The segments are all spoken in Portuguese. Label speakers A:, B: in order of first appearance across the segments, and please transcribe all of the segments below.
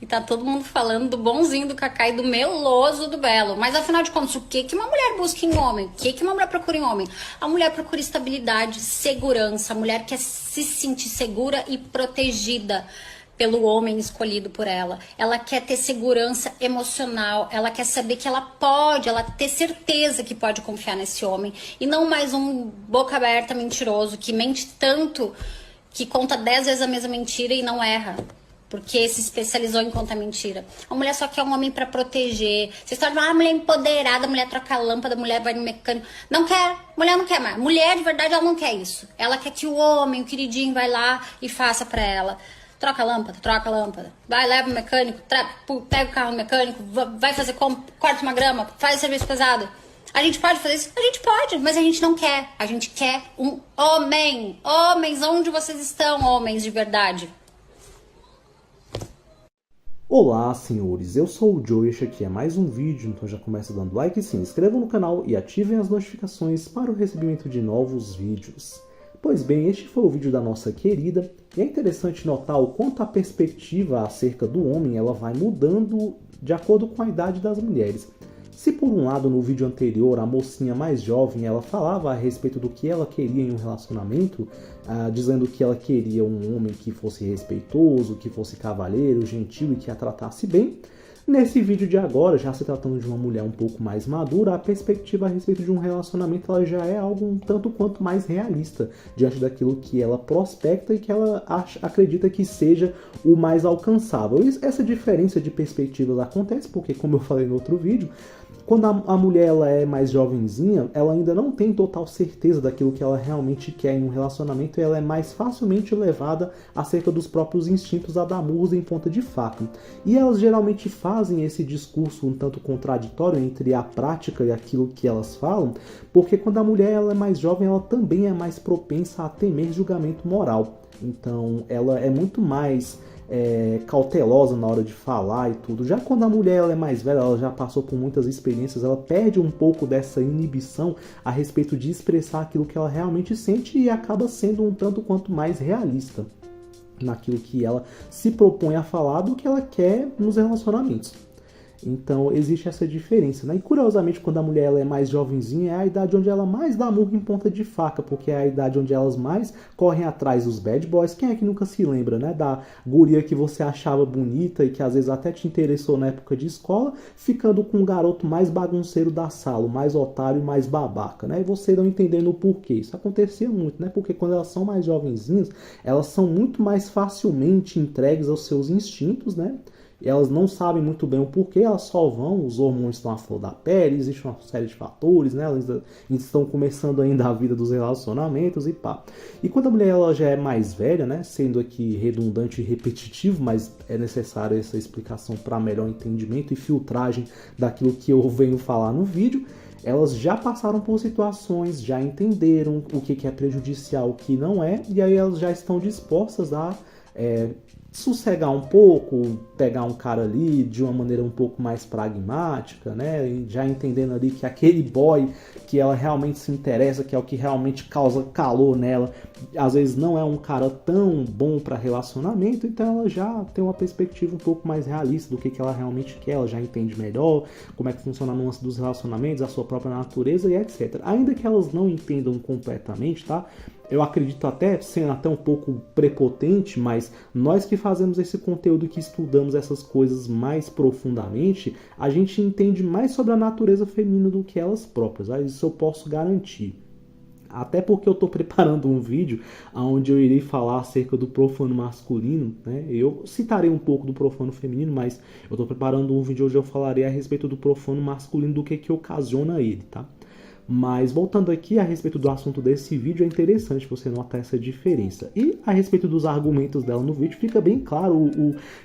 A: E tá todo mundo falando do bonzinho do Kaká e do meloso do Belo. Mas afinal de contas, o que uma mulher busca em homem? O que uma mulher procura em homem? A mulher procura estabilidade, segurança. A mulher quer se sentir segura e protegida pelo homem escolhido por ela. Ela quer ter segurança emocional, ela quer saber que ela pode, ela ter certeza que pode confiar nesse homem. E não mais um boca aberta mentiroso que mente tanto que conta 10 vezes a mesma mentira e não erra. Porque se especializou em contar mentira. A mulher só quer um homem pra proteger. Você está dizendo, mulher empoderada, mulher troca a lâmpada, mulher vai no mecânico. Não quer, mulher não quer mais. Mulher, de verdade, ela não quer isso. Ela quer que o homem, o queridinho, vai lá e faça pra ela. Troca a lâmpada. Vai, leva o mecânico, pega o carro no mecânico, vai fazer como, corta uma grama, faz serviço pesado. A gente pode fazer isso? A gente pode, mas a gente não quer. A gente quer um homem. Homens, onde vocês estão, homens de verdade?
B: Olá, senhores, eu sou o Joe e este aqui é mais um vídeo, então já começa dando like, se inscrevam no canal e ativem as notificações para o recebimento de novos vídeos. Pois bem, este foi o vídeo da nossa querida, e é interessante notar o quanto a perspectiva acerca do homem ela vai mudando de acordo com a idade das mulheres. Se por um lado no vídeo anterior a mocinha mais jovem ela falava a respeito do que ela queria em um relacionamento, dizendo que ela queria um homem que fosse respeitoso, que fosse cavalheiro, gentil e que a tratasse bem, nesse vídeo de agora, já se tratando de uma mulher um pouco mais madura, a perspectiva a respeito de um relacionamento ela já é algo um tanto quanto mais realista diante daquilo que ela prospecta e que ela acredita que seja o mais alcançável. E essa diferença de perspectivas acontece porque, como eu falei no outro vídeo, quando a mulher ela é mais jovenzinha, ela ainda não tem total certeza daquilo que ela realmente quer em um relacionamento e ela é mais facilmente levada acerca dos próprios instintos a dar murros em ponta de faca. E elas geralmente fazem esse discurso um tanto contraditório entre a prática e aquilo que elas falam, porque quando a mulher ela é mais jovem, ela também é mais propensa a temer julgamento moral. Então ela é muito mais cautelosa na hora de falar e tudo. Já quando a mulher ela é mais velha, ela já passou por muitas experiências, ela perde um pouco dessa inibição a respeito de expressar aquilo que ela realmente sente e acaba sendo um tanto quanto mais realista naquilo que ela se propõe a falar do que ela quer nos relacionamentos. Então existe essa diferença, né? E curiosamente quando a mulher ela é mais jovenzinha é a idade onde ela mais dá murro em ponta de faca, porque é a idade onde elas mais correm atrás dos bad boys. Quem é que nunca se lembra, né? Da guria que você achava bonita e que às vezes até te interessou na época de escola, ficando com o garoto mais bagunceiro da sala, o mais otário e mais babaca, né? E você não entendendo o porquê. Isso acontecia muito, né? Porque quando elas são mais jovenzinhas, elas são muito mais facilmente entregues aos seus instintos, né? E elas não sabem muito bem o porquê, elas só vão, os hormônios estão à flor da pele, existe uma série de fatores, né? Elas estão começando ainda a vida dos relacionamentos e pá. E quando a mulher ela já é mais velha, né? Sendo aqui redundante e repetitivo, mas é necessária essa explicação para melhor entendimento e filtragem daquilo que eu venho falar no vídeo, elas já passaram por situações, já entenderam o que é prejudicial, o que não é, e aí elas já estão dispostas a sossegar um pouco, pegar um cara ali de uma maneira um pouco mais pragmática, né? E já entendendo ali que aquele boy que ela realmente se interessa, que é o que realmente causa calor nela, às vezes não é um cara tão bom para relacionamento, então ela já tem uma perspectiva um pouco mais realista do que ela realmente quer, ela já entende melhor como é que funciona a nuance dos relacionamentos, a sua própria natureza e etc. Ainda que elas não entendam completamente, tá? Eu acredito até, sendo até um pouco prepotente, mas nós que fazemos esse conteúdo, que estudamos essas coisas mais profundamente, a gente entende mais sobre a natureza feminina do que elas próprias. Isso eu posso garantir. Até porque eu estou preparando um vídeo onde eu irei falar acerca do profano masculino, né? Eu citarei um pouco do profano feminino, mas eu estou preparando um vídeo onde eu falarei a respeito do profano masculino, do que ocasiona ele, tá? Mas voltando aqui a respeito do assunto desse vídeo, é interessante você notar essa diferença. E a respeito dos argumentos dela no vídeo, fica bem claro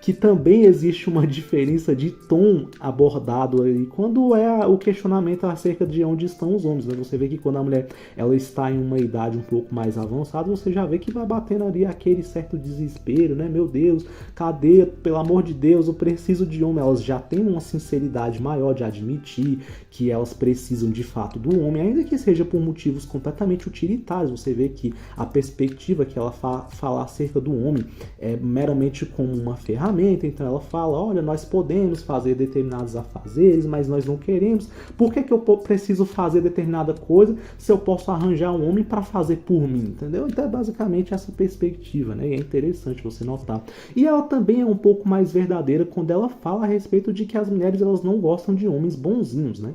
B: que também existe uma diferença de tom abordado aí quando é o questionamento acerca de onde estão os homens, né? Você vê que quando a mulher ela está em uma idade um pouco mais avançada, você já vê que vai batendo ali aquele certo desespero, né? Meu Deus, cadê? Pelo amor de Deus, eu preciso de homem. Elas já têm uma sinceridade maior de admitir que elas precisam de fato do homem. homem, ainda que seja por motivos completamente utilitários. Você vê que a perspectiva que ela fala acerca do homem é meramente como uma ferramenta. Então ela fala, olha, nós podemos fazer determinados afazeres, mas nós não queremos. Por que eu preciso fazer determinada coisa se eu posso arranjar um homem para fazer por mim, entendeu? Então é basicamente essa perspectiva, né? E é interessante você notar. E ela também é um pouco mais verdadeira quando ela fala a respeito de que as mulheres elas não gostam de homens bonzinhos, né?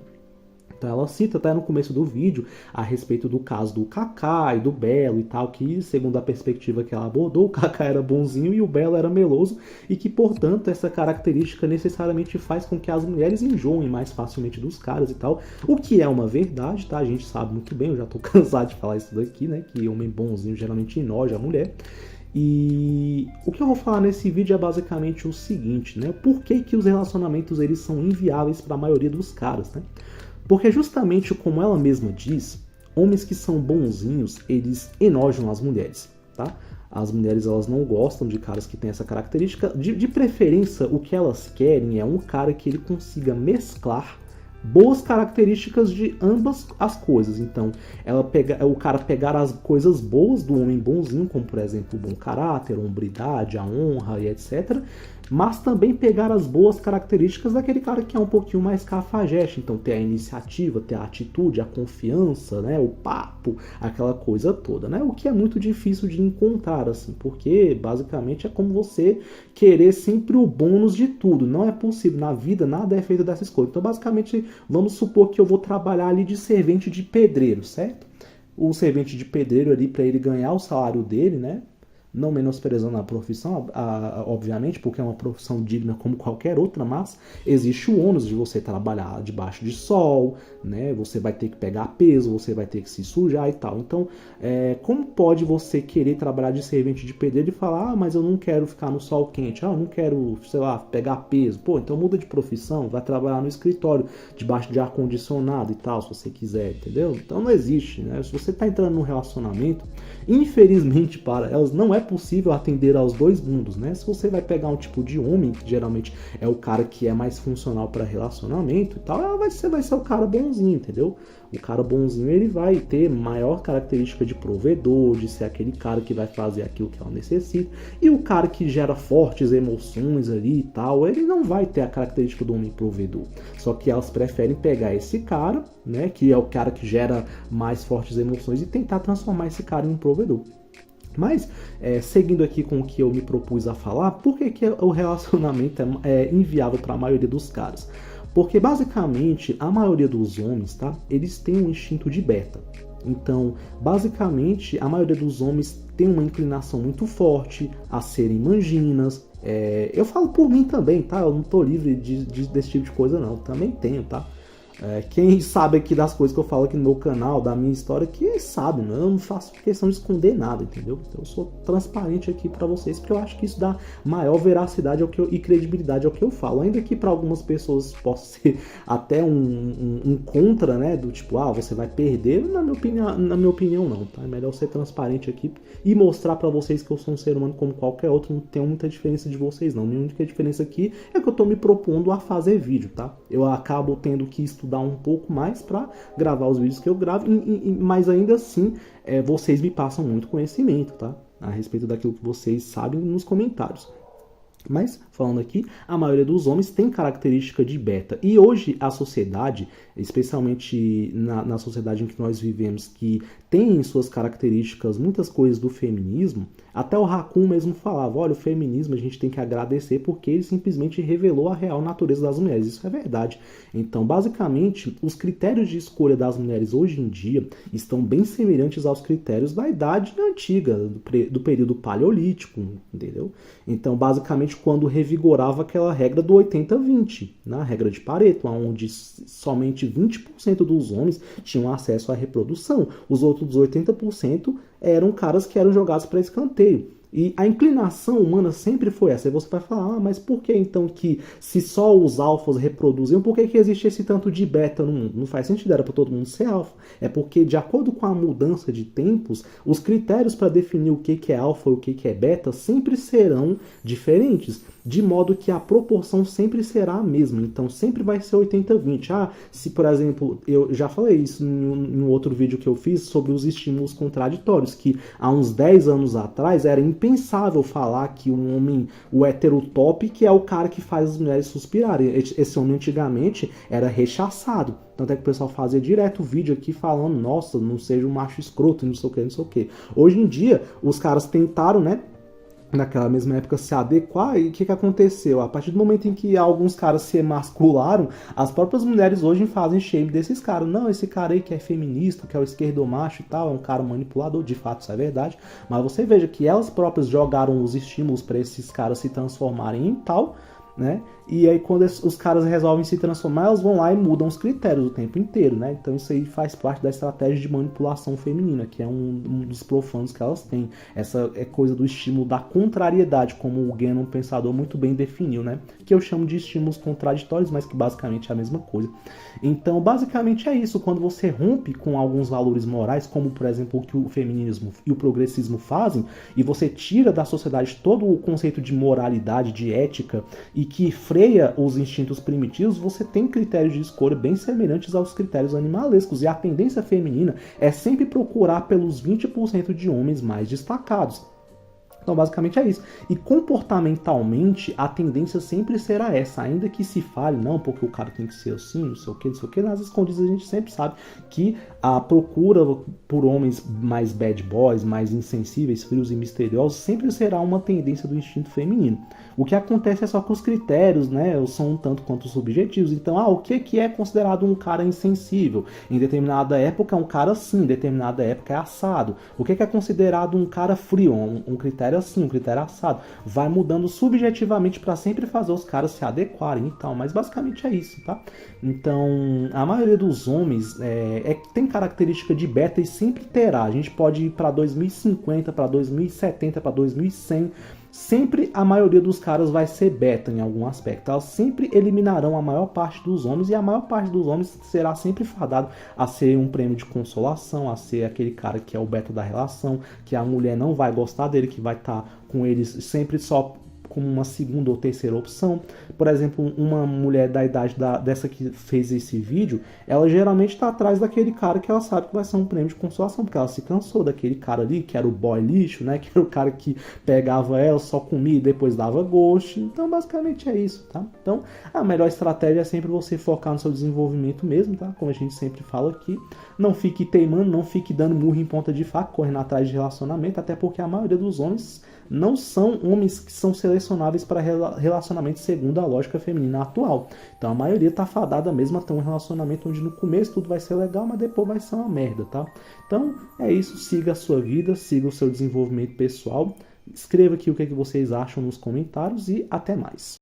B: Então ela cita até no começo do vídeo a respeito do caso do Kaká e do Belo e tal, que segundo a perspectiva que ela abordou, o Kaká era bonzinho e o Belo era meloso, e que, portanto, essa característica necessariamente faz com que as mulheres enjoem mais facilmente dos caras e tal, o que é uma verdade, tá? A gente sabe muito bem, eu já tô cansado de falar isso daqui, né? Que homem bonzinho geralmente enoja a mulher. E o que eu vou falar nesse vídeo é basicamente o seguinte, né? Por que que os relacionamentos eles são inviáveis para a maioria dos caras, né? Porque justamente como ela mesma diz, homens que são bonzinhos, eles enojam as mulheres, tá? As mulheres, elas não gostam de caras que têm essa característica. De preferência, o que elas querem é um cara que ele consiga mesclar boas características de ambas as coisas. Então, o cara pegar as coisas boas do homem bonzinho, como por exemplo o bom caráter, a hombridade, a honra e etc., mas também pegar as boas características daquele cara que é um pouquinho mais cafajeste. Então, ter a iniciativa, ter a atitude, a confiança, né, o papo, aquela coisa toda, né? O que é muito difícil de encontrar, assim, porque basicamente é como você querer sempre o bônus de tudo. Não é possível. Na vida, nada é feito dessa escolha. Então, basicamente, vamos supor que eu vou trabalhar ali de servente de pedreiro, certo? O servente de pedreiro ali, para ele ganhar o salário dele, né? Não menosprezando a profissão, obviamente, porque é uma profissão digna como qualquer outra, mas existe o ônus de você trabalhar debaixo de sol, né? Você vai ter que pegar peso, você vai ter que se sujar e tal. Então, como pode você querer trabalhar de servente de pedreiro e falar, mas eu não quero ficar no sol quente, eu não quero, sei lá, pegar peso. Pô, então muda de profissão, vai trabalhar no escritório, debaixo de ar-condicionado e tal, se você quiser, entendeu? Então não existe, né? Se você está entrando num relacionamento, infelizmente para elas, não é possível atender aos dois mundos, né? Se você vai pegar um tipo de homem, que geralmente é o cara que é mais funcional para relacionamento e tal, vai ser o cara bonzinho, entendeu? O cara bonzinho, ele vai ter maior característica de provedor, de ser aquele cara que vai fazer aquilo que ela necessita. E o cara que gera fortes emoções ali e tal, ele não vai ter a característica do homem provedor. Só que elas preferem pegar esse cara, né, que é o cara que gera mais fortes emoções, e tentar transformar esse cara em um provedor. Mas, seguindo aqui com o que eu me propus a falar, por que o relacionamento é inviável para a maioria dos caras? Porque, basicamente, a maioria dos homens, tá? Eles têm um instinto de beta. Então, basicamente, a maioria dos homens tem uma inclinação muito forte a serem manginas. Eu falo por mim também, tá? Eu não tô livre desse tipo de coisa, não. Também tenho, tá? Quem sabe aqui das coisas que eu falo aqui no meu canal, da minha história, que sabe, né? Eu não faço questão de esconder nada, entendeu? Então eu sou transparente aqui pra vocês, porque eu acho que isso dá maior veracidade e credibilidade ao que eu falo. Ainda que pra algumas pessoas possa ser até um contra, né? Do tipo, você vai perder. Na minha opinião não, tá? É melhor ser transparente aqui e mostrar pra vocês que eu sou um ser humano como qualquer outro. Não tenho muita diferença de vocês, não. A minha única diferença aqui é que eu tô me propondo a fazer vídeo, tá? Eu acabo tendo que estudar um pouco mais para gravar os vídeos que eu gravo, mas ainda assim vocês me passam muito conhecimento, tá? A respeito daquilo que vocês sabem nos comentários. Mas, falando aqui, a maioria dos homens tem característica de beta. E hoje a sociedade, especialmente na sociedade em que nós vivemos, que tem em suas características muitas coisas do feminismo, até o Raccoon mesmo falava, olha, o feminismo a gente tem que agradecer porque ele simplesmente revelou a real natureza das mulheres. Isso é verdade. Então, basicamente, os critérios de escolha das mulheres hoje em dia estão bem semelhantes aos critérios da idade antiga, do período paleolítico, entendeu? Então, basicamente, quando revigorava aquela regra do 80-20, né? Regra de Pareto, onde somente 20% dos homens tinham acesso à reprodução. Os outros 80% eram caras que eram jogados para escanteio. E a inclinação humana sempre foi essa. Aí você vai falar, mas por que então que se só os alfas reproduziam, por que existe esse tanto de beta no mundo? Não faz sentido, era para todo mundo ser alfa. É porque, de acordo com a mudança de tempos, os critérios para definir o que é alfa e o que é beta sempre serão diferentes. de modo que a proporção sempre será a mesma. Então sempre vai ser 80-20. Se por exemplo, eu já falei isso em um outro vídeo que eu fiz sobre os estímulos contraditórios, que há uns 10 anos atrás era impensável falar que um homem, o heterotop, que é o cara que faz as mulheres suspirarem. Esse homem antigamente era rechaçado. Tanto é que o pessoal fazia direto vídeo aqui falando, nossa, não seja um macho escroto, não sei o que, não sei o que. Hoje em dia, os caras tentaram, né, naquela mesma época se adequar, e o que aconteceu? A partir do momento em que alguns caras se emascularam, as próprias mulheres hoje fazem shame desses caras. Não, esse cara aí que é feminista, que é o esquerdomacho e tal, é um cara manipulador, de fato isso é verdade, mas você veja que elas próprias jogaram os estímulos para esses caras se transformarem em tal, né? E aí quando os caras resolvem se transformar, elas vão lá e mudam os critérios o tempo inteiro, né? Então isso aí faz parte da estratégia de manipulação feminina, que é um dos profanos que elas têm. Essa é coisa do estímulo da contrariedade, como o Gannon, pensador, muito bem definiu, né? Que eu chamo de estímulos contraditórios, mas que basicamente é a mesma coisa. Então basicamente é isso, quando você rompe com alguns valores morais, como por exemplo o que o feminismo e o progressismo fazem, e você tira da sociedade todo o conceito de moralidade, de ética, e que freia os instintos primitivos, você tem critérios de escolha bem semelhantes aos critérios animalescos, e a tendência feminina é sempre procurar pelos 20% de homens mais destacados. Então basicamente é isso. E comportamentalmente a tendência sempre será essa, ainda que se fale, não, porque o cara tem que ser assim, não sei o que, nas escondidas a gente sempre sabe que a procura por homens mais bad boys, mais insensíveis, frios e misteriosos, sempre será uma tendência do instinto feminino. O que acontece é só que os critérios, né, são um tanto quanto subjetivos. Então, o que é considerado um cara insensível? Em determinada época é um cara assim, em determinada época é assado. O que é considerado um cara frio? Um critério assim, um critério assado. Vai mudando subjetivamente para sempre fazer os caras se adequarem e tal, mas basicamente é isso, tá? Então, a maioria dos homens tem característica de beta e sempre terá. A gente pode ir para 2050, para 2070, para 2100. Sempre a maioria dos caras vai ser beta em algum aspecto. Elas sempre eliminarão a maior parte dos homens, e a maior parte dos homens será sempre fadado a ser um prêmio de consolação, a ser aquele cara que é o beta da relação, que a mulher não vai gostar dele, que vai estar com eles sempre só como uma segunda ou terceira opção. Por exemplo, uma mulher da idade dessa que fez esse vídeo, ela geralmente está atrás daquele cara que ela sabe que vai ser um prêmio de consolação, porque ela se cansou daquele cara ali, que era o boy lixo, né? Que era o cara que pegava ela, só comia e depois dava ghost. Então, basicamente é isso, tá? Então, a melhor estratégia é sempre você focar no seu desenvolvimento mesmo, tá? Como a gente sempre fala aqui. Não fique teimando, não fique dando murro em ponta de faca, correndo atrás de relacionamento, até porque a maioria dos homens não são homens que são selecionáveis para relacionamentos segundo a lógica feminina atual. Então a maioria está fadada mesmo a ter um relacionamento onde no começo tudo vai ser legal, mas depois vai ser uma merda, tá? Então é isso, siga a sua vida, siga o seu desenvolvimento pessoal, escreva aqui o que vocês acham nos comentários e até mais.